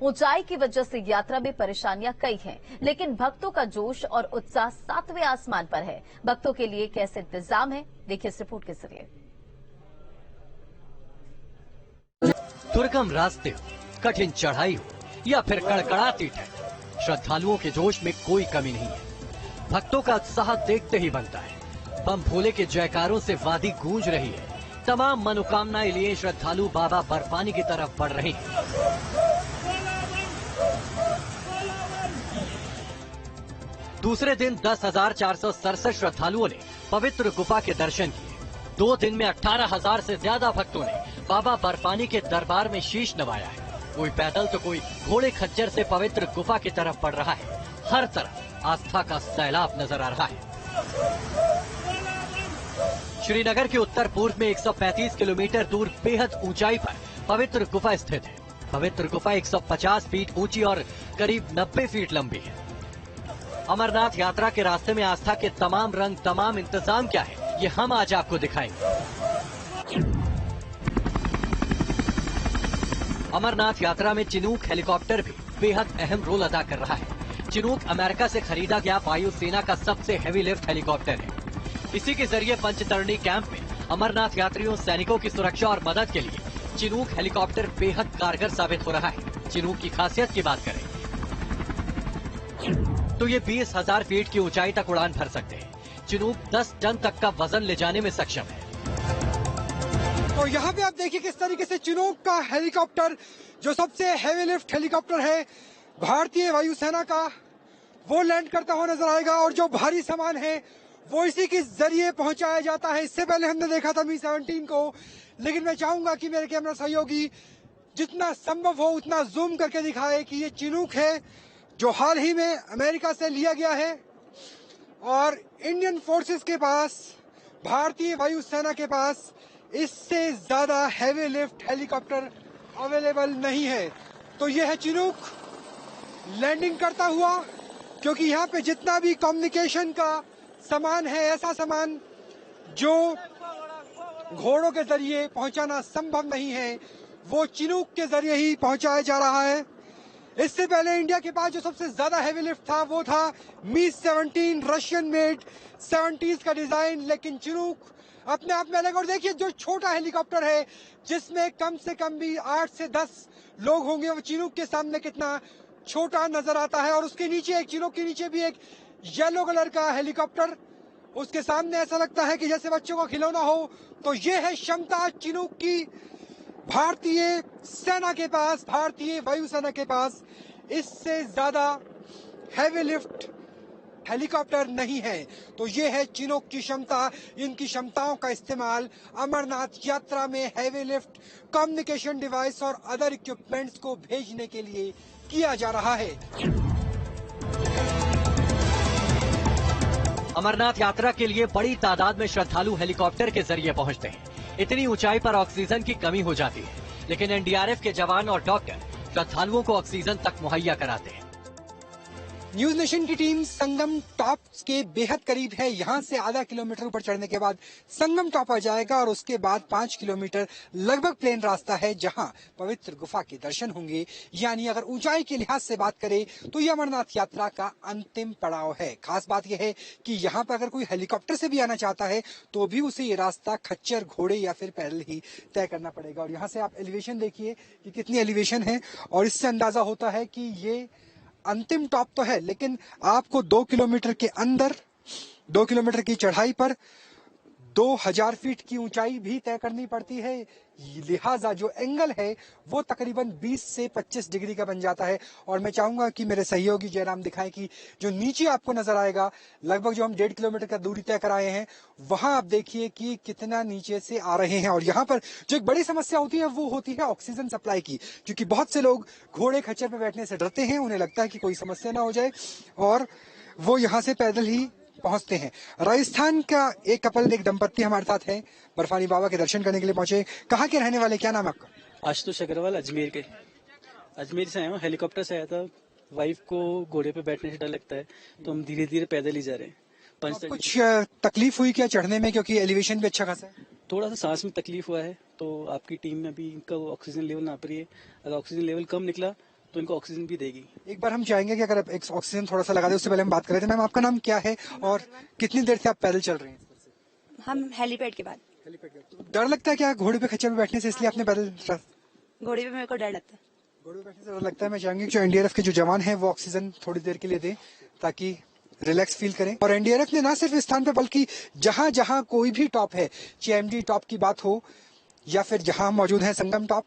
ऊंचाई की वजह से यात्रा में परेशानियां कई हैं, लेकिन भक्तों का जोश और उत्साह सातवें आसमान पर है। भक्तों के लिए कैसे इंतजाम है, देखिए इस रिपोर्ट के जरिए। दुर्गम रास्ते हो, कठिन चढ़ाई हो या फिर कड़कड़ाती ठंड, श्रद्धालुओं के जोश में कोई कमी नहीं है। भक्तों का उत्साह देखते ही बनता है। बम भोले के जयकारों से वादी गूंज रही है। तमाम मनोकामनाएं लिए श्रद्धालु बाबा बर्फानी की तरफ बढ़ रहे हैं। दूसरे दिन 10,467 श्रद्धालुओं ने पवित्र गुफा के दर्शन किए। 2 दिन में 18,000 से ज्यादा भक्तों ने बाबा बर्फानी के दरबार में शीश नवाया है। कोई पैदल तो कोई घोड़े खच्चर से पवित्र गुफा की तरफ बढ़ रहा है। हर तरफ आस्था का सैलाब नजर आ रहा है। श्रीनगर के उत्तर पूर्व में 135 किलोमीटर दूर बेहद ऊंचाई पर पवित्र गुफा स्थित है। पवित्र गुफा 150 फीट ऊंची और करीब 90 फीट लंबी है। अमरनाथ यात्रा के रास्ते में आस्था के तमाम रंग, तमाम इंतजाम क्या है, ये हम आज आपको दिखाएंगे। अमरनाथ यात्रा में चिनूक हेलीकॉप्टर भी बेहद अहम रोल अदा कर रहा है। चिनूक अमेरिका से खरीदा गया वायुसेना का सबसे हेवी लिफ्ट हेलीकॉप्टर है। इसी के जरिए पंचतरणी कैंप में अमरनाथ यात्रियों, सैनिकों की सुरक्षा और मदद के लिए चिनूक हेलीकॉप्टर बेहद कारगर साबित हो रहा है। चिनूक की खासियत की बात करें तो ये 20,000 फीट की ऊंचाई तक उड़ान भर सकते हैं। चिनूक 10 टन तक का वजन ले जाने में सक्षम है। तो यहाँ पे आप देखिए किस तरीके से चिनूक का हेलीकॉप्टर, जो सबसे हेवी लिफ्ट हेलीकॉप्टर है भारतीय वायुसेना का, वो लैंड करता हुआ नजर आएगा। और जो भारी सामान है वो इसी के जरिए पहुंचाया जाता है। इससे पहले हमने देखा था मी-17 को, लेकिन मैं चाहूंगा कि मेरे कैमरा सहयोगी जितना संभव हो उतना जूम करके दिखाए कि ये चिनूक है जो हाल ही में अमेरिका से लिया गया है और इंडियन फोर्सेस के पास, भारतीय वायुसेना के पास इससे ज्यादा हेवी लिफ्ट हेलीकॉप्टर अवेलेबल नहीं है। तो यह है चिनूक लैंडिंग करता हुआ, क्योंकि यहाँ पे जितना भी कम्युनिकेशन का सामान है, ऐसा सामान जो घोड़ों के जरिए पहुंचाना संभव नहीं है, वो चिनूक के जरिए ही पहुंचाया जा रहा है। इससे पहले इंडिया के पास जो सबसे ज्यादा हेवी लिफ्ट था वो था मी-17, रशियन मेड 70s का डिजाइन, लेकिन चिनूक अपने आप में अलग। और देखिए जो छोटा हेलीकॉप्टर है जिसमें कम से कम भी 8 से 10 लोग होंगे, वो चिनूक के सामने कितना छोटा नजर आता है। और उसके नीचे एक, चिनूक के नीचे भी एक येलो कलर का हेलीकॉप्टर, उसके सामने ऐसा लगता है कि जैसे बच्चों का खिलौना हो। तो ये है क्षमता चिनूक की। भारतीय सेना के पास, भारतीय वायुसेना के पास इससे ज्यादा हेवी लिफ्ट हेलीकॉप्टर नहीं है। तो ये है चिनूक की क्षमता। इनकी क्षमताओं का इस्तेमाल अमरनाथ यात्रा में हेवी लिफ्ट, कम्युनिकेशन डिवाइस और अदर इक्विपमेंट्स को भेजने के लिए किया जा रहा है। अमरनाथ यात्रा के लिए बड़ी तादाद में श्रद्धालु हेलीकॉप्टर के जरिए पहुंचते हैं। इतनी ऊंचाई पर ऑक्सीजन की कमी हो जाती है, लेकिन एनडीआरएफ के जवान और डॉक्टर श्रद्धालुओं को ऑक्सीजन तक मुहैया कराते हैं। न्यूज नेशन की टीम संगम टॉप के बेहद करीब है। यहाँ से आधा किलोमीटर ऊपर चढ़ने के बाद संगम टॉप आ जाएगा और उसके बाद 5 किलोमीटर लगभग प्लेन रास्ता है जहाँ पवित्र गुफा के दर्शन होंगे। यानी अगर ऊंचाई के लिहाज से बात करें तो ये अमरनाथ यात्रा का अंतिम पड़ाव है। खास बात यह है कि यहाँ पर अगर कोई हेलीकॉप्टर से भी आना चाहता है तो भी उसे ये रास्ता खच्चर, घोड़े या फिर पैदल ही तय करना पड़ेगा। और यहाँ से आप एलिवेशन देखिए कि कितनी एलिवेशन है, और इससे अंदाजा होता है कि ये अंतिम टॉप तो है, लेकिन आपको 2 किलोमीटर के अंदर, 2 किलोमीटर की चढ़ाई पर 2000 फीट की ऊंचाई भी तय करनी पड़ती है। लिहाजा जो एंगल है वो तकरीबन 20 से 25 डिग्री का बन जाता है। और मैं चाहूंगा कि मेरे सहयोगी जयराम दिखाएं कि जो नीचे आपको नजर आएगा, लगभग जो हम 1.5 किलोमीटर का दूरी तय कराए हैं, वहां आप देखिए कि कितना नीचे से आ रहे हैं। और यहाँ पर जो एक बड़ी समस्या होती है वो होती है ऑक्सीजन सप्लाई की, क्योंकि बहुत से लोग घोड़े खच्चर पे बैठने से डरते हैं। उन्हें लगता है कि कोई समस्या ना हो जाए और वो यहाँ से पैदल ही पहुंचते हैं। राजस्थान का एक कपल, एक दंपत्ति हमारे साथ है, बर्फानी बाबा के दर्शन करने के लिए पहुंचे। कहाँ के रहने वाले, क्या नाम है आपका? आशुतोष अग्रवाल, अजमेर के। अजमेर से आया हूँ, हेलीकॉप्टर से आया था। वाइफ को घोड़े पे बैठने से डर लगता है तो हम धीरे धीरे पैदल ही जा रहे हैं। कुछ तकलीफ हुई क्या चढ़ने में, क्योंकि एलिवेशन भी अच्छा खासा है? थोड़ा सा सांस में तकलीफ हुआ है। तो आपकी टीम में भी इनका ऑक्सीजन लेवल नाप रही है। अगर ऑक्सीजन लेवल कम निकला तो इनको ऑक्सीजन भी देगी। एक बार हम चाहेंगे कि अगर आप एक ऑक्सीजन थोड़ा सा लगा दें, उससे पहले हम बात कर रहे थे। मैम, आपका नाम क्या है और कितनी देर से आप पैदल चल रहे हैं? हम हेलीपैड के बाद। डर लगता है क्या घोड़े पे खच्चर में बैठने से, इसलिए आपने पैदल? घोड़े पे मेरे को डर लगता है। घोड़े पे बैठने से डर लगता है। मैं चाहूंगी जो एनडीआरएफ के जो जवान हैं वो ऑक्सीजन थोड़ी देर के लिए दें ताकि रिलैक्स फील करें। और एनडीआरएफ ने ना सिर्फ इस स्थान पे बल्कि जहां जहां कोई भी टॉप है, चाहे एमडी टॉप की बात हो या फिर जहां हम मौजूद हैं संगम टॉप,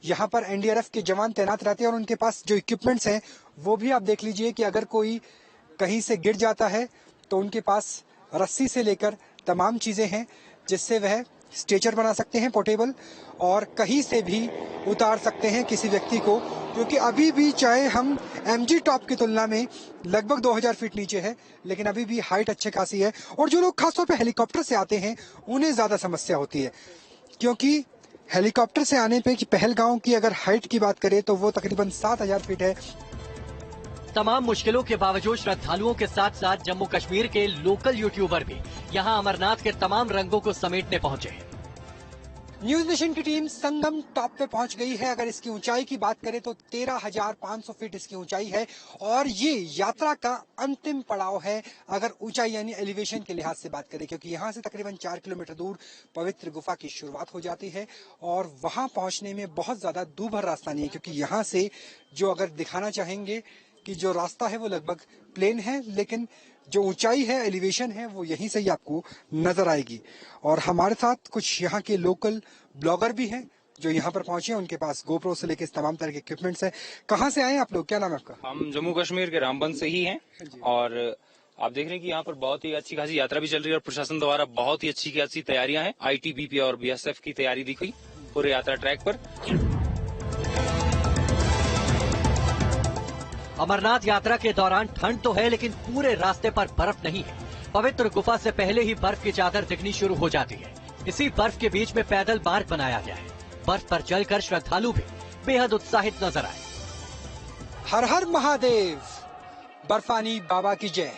यहाँ पर एनडीआरएफ के जवान तैनात रहते हैं और उनके पास जो इक्विपमेंट्स हैं वो भी आप देख लीजिए कि अगर कोई कहीं से गिर जाता है तो उनके पास रस्सी से लेकर तमाम चीजें हैं जिससे वह स्ट्रेचर बना सकते हैं पोर्टेबल, और कहीं से भी उतार सकते हैं किसी व्यक्ति को, क्योंकि अभी भी चाहे हम एमजी टॉप की तुलना में लगभग 2000 फीट नीचे है, लेकिन अभी भी हाइट अच्छे खासी है। और जो लोग खासतौर पर हेलीकॉप्टर से आते हैं उन्हें ज्यादा समस्या होती है, क्योंकि हेलीकॉप्टर से आने पे कि पहलगांव की अगर हाइट की बात करें तो वो तकरीबन 7000 फीट है। तमाम मुश्किलों के बावजूद श्रद्धालुओं के साथ साथ जम्मू कश्मीर के लोकल यूट्यूबर भी यहां अमरनाथ के तमाम रंगों को समेटने पहुंचे हैं। न्यूज नेशन की टीम संगम टॉप पे पहुंच गई है। अगर इसकी ऊंचाई की बात करें तो 13,500 फीट इसकी ऊंचाई है और ये यात्रा का अंतिम पड़ाव है अगर ऊंचाई यानी एलिवेशन के लिहाज से बात करें, क्योंकि यहाँ से तकरीबन 4 किलोमीटर दूर पवित्र गुफा की शुरुआत हो जाती है और वहां पहुंचने में बहुत ज्यादा दूभर रास्ता नहीं है, क्योंकि यहाँ से जो अगर दिखाना चाहेंगे कि जो रास्ता है वो लगभग प्लेन है, लेकिन जो ऊंचाई है, एलिवेशन है, वो यहीं से ही आपको नजर आएगी। और हमारे साथ कुछ यहाँ के लोकल ब्लॉगर भी हैं जो यहाँ पर पहुंचे हैं। उनके पास गोप्रो से लेकर तमाम तरह के इक्विपमेंट्स हैं। कहाँ से आए हैं आप लोग? क्या नाम है आपका? हम जम्मू कश्मीर के रामबन से ही हैं और आप देख रहे हैं कि यहाँ पर बहुत ही अच्छी खासी यात्रा भी चल रही है और प्रशासन द्वारा बहुत ही अच्छी खासी तैयारियां हैं। आईटीबीपी और बीएसएफ की तैयारी दिख हुई पूरे यात्रा ट्रैक पर। अमरनाथ यात्रा के दौरान ठंड तो है, लेकिन पूरे रास्ते पर बर्फ नहीं है। पवित्र गुफा से पहले ही बर्फ की चादर दिखनी शुरू हो जाती है। इसी बर्फ के बीच में पैदल मार्ग बनाया गया है। बर्फ पर चलकर श्रद्धालु भी बेहद उत्साहित नजर आए। हर हर महादेव, बर्फानी बाबा की जय।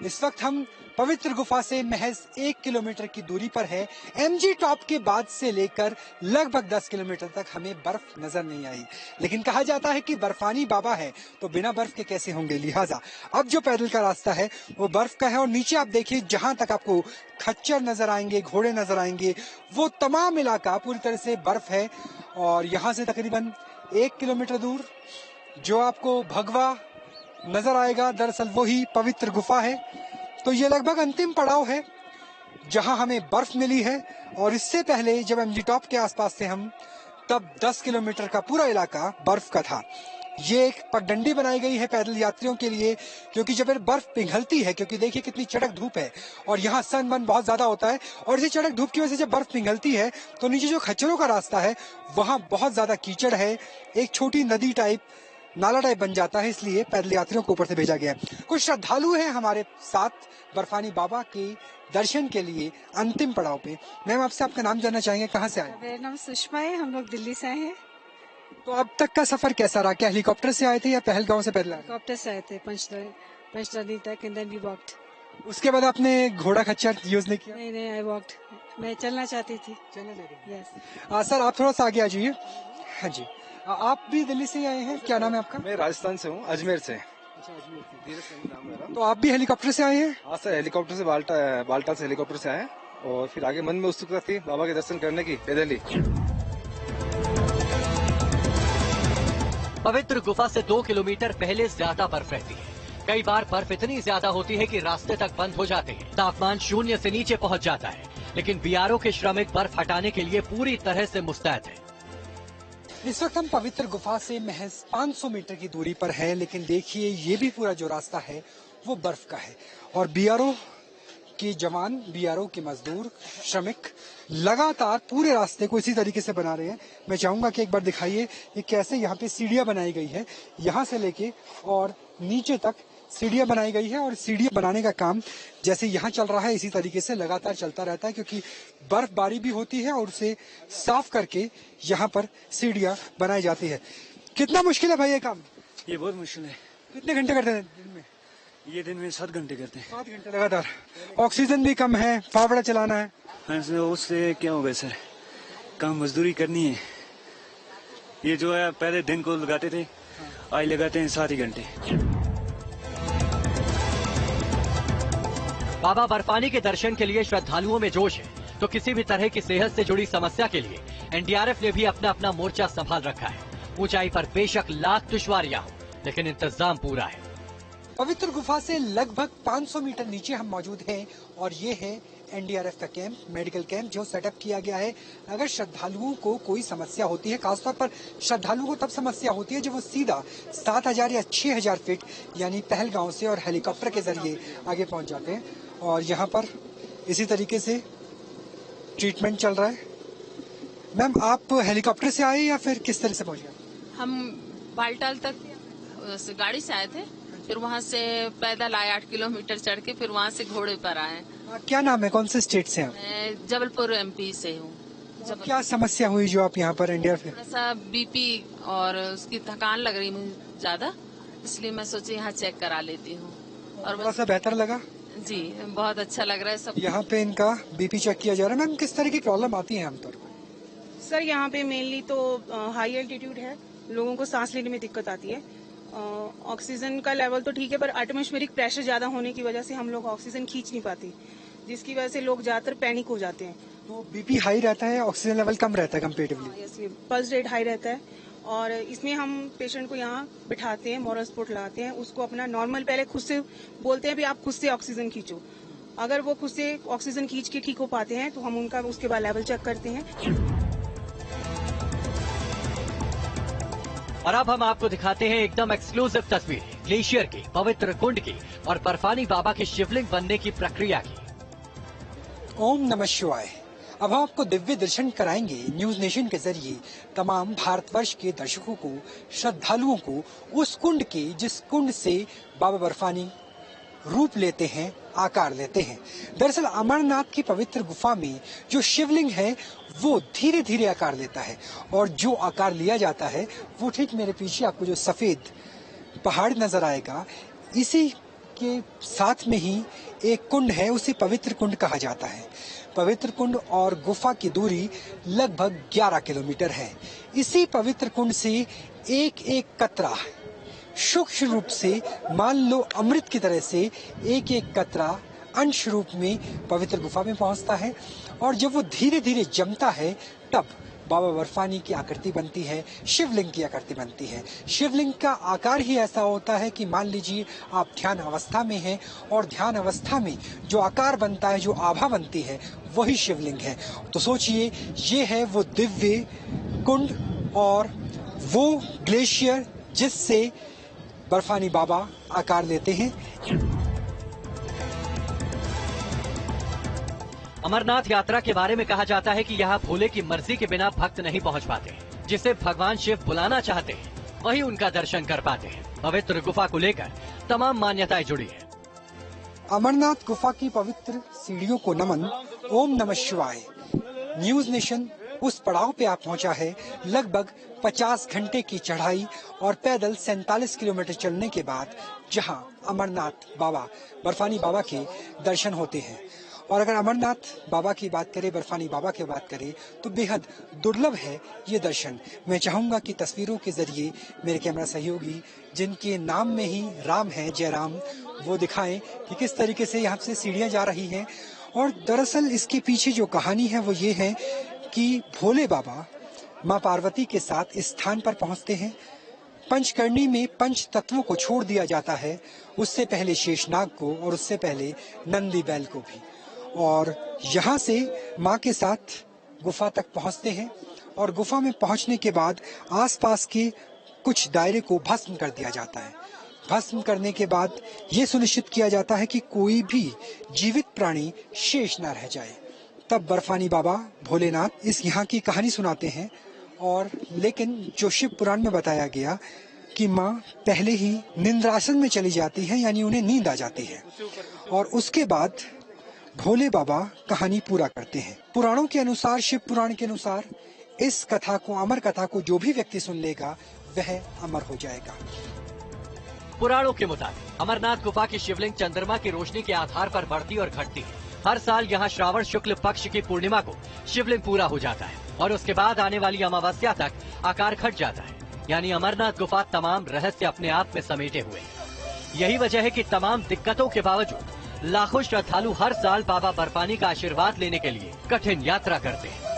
इस वक्त हम पवित्र गुफा से महज 1 किलोमीटर की दूरी पर है। एमजी टॉप के बाद से लेकर लगभग 10 किलोमीटर तक हमें बर्फ नजर नहीं आई, लेकिन कहा जाता है कि बर्फानी बाबा है तो बिना बर्फ के कैसे होंगे, लिहाजा अब जो पैदल का रास्ता है वो बर्फ का है। और नीचे आप देखिए जहां तक आपको खच्चर नजर आएंगे, घोड़े नजर आएंगे, वो तमाम इलाका पूरी तरह से बर्फ है। और यहाँ से तकरीबन 1 किलोमीटर दूर जो आपको भगवा नजर आएगा, दरअसल वही पवित्र गुफा है। तो ये लगभग अंतिम पड़ाव है जहां हमें बर्फ मिली है। और इससे पहले जब एमजी टॉप के आसपास थे हम, तब 10 किलोमीटर का पूरा इलाका बर्फ का था। ये एक पगडंडी बनाई गई है पैदल यात्रियों के लिए, क्योंकि जब बर्फ पिघलती है, क्योंकि देखिए कितनी चड़क धूप है और यहाँ सनबर्न बहुत ज्यादा होता है, और इसी चड़क धूप की वजह से जब बर्फ पिघलती है तो नीचे जो खच्चरों का रास्ता है वहां बहुत ज्यादा कीचड़ है, एक छोटी नदी टाइप, नाला टाइप बन जाता है, इसलिए पैदल यात्रियों को ऊपर से भेजा गया है। कुछ श्रद्धालु हैं हमारे साथ बर्फानी बाबा के दर्शन के लिए अंतिम पड़ाव पे। मैम, आपसे आपका नाम जानना चाहेंगे, कहाँ से आए? मेरा नाम सुषमा है, हम लोग दिल्ली से आए हैं। तो अब तक का सफर कैसा रहा? क्या हेलीकॉप्टर से आए थे या पहलगांव से पैदल आए? हेलीकॉप्टर से आए थे पंचतरणी तक, एंड देन वी वॉक्ड। उसके बाद आपने घोड़ा खच्चर यूज नहीं किया? नहीं, आई वॉक्ड। मैं चलना चाहती थी। यस। सर, आप थोड़ा सा आगे आ जाइए। हाँ जी, आप भी दिल्ली से आए हैं? क्या नाम है आपका? मैं राजस्थान से हूँ, अजमेर से। तो आप भी हेलीकॉप्टर से आए हैं? हाँ सर, हेलीकॉप्टर से बाल्टा से हेलीकॉप्टर से आए और फिर आगे मन में उत्सुकता थी बाबा के दर्शन करने की, पैदल ही। पवित्र गुफा से 2 किलोमीटर पहले ज्यादा बर्फ रहती है। कई बार बर्फ इतनी ज्यादा होती है कि रास्ते तक बंद हो जाते हैं। तापमान 0 से नीचे पहुंच जाता है, लेकिन बीआरओ के श्रमिक बर्फ हटाने के लिए पूरी तरह से मुस्तैद हैं। इस वक्त हम पवित्र गुफा से महज 500 मीटर की दूरी पर है, लेकिन देखिए ये भी पूरा जो रास्ता है वो बर्फ का है। और बीआरओ के जवान, बीआरओ के मजदूर, श्रमिक लगातार पूरे रास्ते को इसी तरीके से बना रहे हैं। मैं चाहूंगा कि एक बार दिखाइए ये कैसे यहाँ पे सीढ़ियां बनाई गई है, यहाँ से लेके और नीचे तक सीढ़ियां बनाई गई है। और सीढ़ियां बनाने का काम जैसे यहाँ चल रहा है इसी तरीके से लगातार चलता रहता है, क्योंकि बर्फबारी भी होती है और उसे साफ करके यहाँ पर सीढ़ियां बनाई जाती है। कितना मुश्किल है भाई ये काम? ये बहुत मुश्किल है। कितने घंटे करते हैं दिन में? ये दिन में 7 घंटे करते हैं। 7 घंटे लगातार। ऑक्सीजन भी कम है, फावड़ा चलाना है। हाँ, उससे क्या होगा सर, काम मजदूरी करनी है। ये जो है पहले दिन को लगाते थे, आई लगाते हैं 7 घंटे। बाबा बर्फानी के दर्शन के लिए श्रद्धालुओं में जोश है, तो किसी भी तरह की सेहत से जुड़ी समस्या के लिए एनडीआरएफ ने भी अपना अपना मोर्चा संभाल रखा है। ऊंचाई पर बेशक लाख दुश्वारियां हो, लेकिन इंतजाम पूरा है। पवित्र गुफा से लगभग 500 मीटर नीचे हम मौजूद हैं और ये है एनडीआरएफ का कैंप, मेडिकल कैंप जो सेटअप किया गया है। अगर श्रद्धालुओं को कोई समस्या होती है, खासतौर पर श्रद्धालुओं को तब समस्या होती है जब वो सीधा 7000 या 6000 फीट यानी पहलगांव से और हेलीकॉप्टर के जरिए आगे पहुंच जाते हैं। और यहाँ पर इसी तरीके से ट्रीटमेंट चल रहा है। मैम, आप हेलीकॉप्टर से आए या फिर किस तरह से पहुंचे? हम बालटाल तक गाड़ी से आए थे, फिर वहाँ से पैदल आए 8 किलोमीटर चढ़ के, फिर वहाँ से घोड़े पर आए। क्या नाम है, कौन से स्टेट से आप? मैं जबलपुर एमपी से हूँ। क्या समस्या हुई जो आप यहाँ पर एनडीआरएफ? थोड़ा सा बीपी और उसकी थकान लग रही मुझे ज्यादा, इसलिए मैं सोची यहाँ चेक करा लेती हूँ। और थोड़ा सा बेहतर लगा जी, बहुत अच्छा लग रहा है सब। यहाँ पे इनका बीपी चेक किया जा रहा है। मैम, किस तरह की प्रॉब्लम आती है आमतौर पर? सर, यहाँ पे मेनली तो हाई एल्टीट्यूड है, लोगों को सांस लेने में दिक्कत आती है। ऑक्सीजन का लेवल तो ठीक है, पर एटमॉस्फेरिक प्रेशर ज्यादा होने की वजह से हम लोग ऑक्सीजन खींच नहीं पाते, जिसकी वजह से लोग ज्यादातर पैनिक हो जाते हैं। तो बीपी हाई रहता है, ऑक्सीजन लेवल कम रहता है comparatively? Yes, pulse rate high रहता है। और इसमें हम पेशेंट को यहाँ बिठाते हैं, मॉरल सपोर्ट लगाते हैं, उसको अपना नॉर्मल पहले खुद से बोलते हैं भी आप खुद से ऑक्सीजन खींचो। अगर वो खुद से ऑक्सीजन खींच के ठीक हो पाते हैं तो हम उनका उसके बाद लेवल चेक करते हैं। और अब हम आपको दिखाते हैं एकदम एक्सक्लूसिव तस्वीर ग्लेशियर की, पवित्र कुंड की और बर्फानी बाबा के शिवलिंग बनने की प्रक्रिया की। ओम नमः शिवाय। अब हम आपको दिव्य दर्शन कराएंगे न्यूज नेशन के जरिए तमाम भारतवर्ष के दर्शकों को, श्रद्धालुओं को उस कुंड के जिस कुंड से बाबा बर्फानी रूप लेते हैं, आकार लेते हैं। दरअसल अमरनाथ की पवित्र गुफा में जो शिवलिंग है वो धीरे धीरे आकार लेता है और जो आकार लिया जाता है वो ठीक मेरे पीछे आपको जो सफेद पहाड़ नजर आएगा, इसी के साथ में ही एक कुंड है, उसे पवित्र कुंड कहा जाता है। पवित्र कुंड और गुफा की दूरी लगभग 11 किलोमीटर है। इसी पवित्र कुंड से एक एक कतरा सूक्ष्म रूप से, मान लो अमृत की तरह से, एक एक कतरा अंश रूप में पवित्र गुफा में पहुंचता है और जब वो धीरे धीरे जमता है तब बाबा बर्फानी की आकृति बनती है, शिवलिंग की आकृति बनती है। शिवलिंग का आकार ही ऐसा होता है कि मान लीजिए आप ध्यान अवस्था में हैं और ध्यान अवस्था में जो आकार बनता है, जो आभा बनती है, वही शिवलिंग है। तो सोचिए, ये है वो दिव्य कुंड और वो ग्लेशियर जिससे बर्फानी बाबा आकार लेते हैं। अमरनाथ यात्रा के बारे में कहा जाता है कि यहाँ भोले की मर्जी के बिना भक्त नहीं पहुँच पाते। जिसे भगवान शिव बुलाना चाहते हैं वही उनका दर्शन कर पाते हैं। पवित्र गुफा को लेकर तमाम मान्यताएं जुड़ी है। अमरनाथ गुफा की पवित्र सीढ़ियों को नमन। ओम नमः शिवाय। न्यूज नेशन उस पड़ाव पे आप पहुंचा है। लगभग 50 घंटे की चढ़ाई और पैदल 47 किलोमीटर चलने के बाद जहां अमरनाथ बाबा, बर्फानी बाबा के दर्शन होते हैं। और अगर अमरनाथ बाबा की बात करें, बर्फानी बाबा की बात करें, तो बेहद दुर्लभ है ये दर्शन। मैं चाहूंगा कि तस्वीरों के जरिए मेरे कैमरा सहयोगी, जिनके नाम में ही राम है, जयराम, वो दिखाएं कि किस तरीके से यहाँ से सीढ़ियां जा रही हैं। और दरअसल इसके पीछे जो कहानी है वो ये है कि भोले बाबा माँ पार्वती के साथ इस स्थान पर पहुंचते हैं। पंचकर्णी में पंच तत्वों को छोड़ दिया जाता है, उससे पहले शेषनाग को और उससे पहले नंदी बैल को भी। और यहाँ से माँ के साथ गुफा तक पहुँचते हैं और गुफा में पहुँचने के बाद आसपास के कुछ दायरे को भस्म कर दिया जाता है। भस्म करने के बाद ये सुनिश्चित किया जाता है कि कोई भी जीवित प्राणी शेष न रह जाए। तब बर्फानी बाबा भोलेनाथ इस यहाँ की कहानी सुनाते हैं। और लेकिन जो शिव पुराण में बताया गया कि माँ पहले ही निंद्रासन में चली जाती है, यानी उन्हें नींद आ जाती है, और उसके बाद भोले बाबा कहानी पूरा करते हैं। पुराणों के अनुसार, शिव पुराण के अनुसार, इस कथा को, अमर कथा को जो भी व्यक्ति सुन लेगा वह अमर हो जाएगा। पुराणों के मुताबिक अमरनाथ गुफा की शिवलिंग चंद्रमा की रोशनी के आधार पर बढ़ती और घटती है। हर साल यहाँ श्रावण शुक्ल पक्ष की पूर्णिमा को शिवलिंग पूरा हो जाता है और उसके बाद आने वाली अमावस्या तक आकार घट जाता है। यानी अमरनाथ गुफा तमाम रहस्य अपने आप में समेटे हुए हैं। यही वजह है कि तमाम दिक्कतों के बावजूद लाखों श्रद्धालु हर साल बाबा बर्फानी का आशीर्वाद लेने के लिए कठिन यात्रा करते हैं।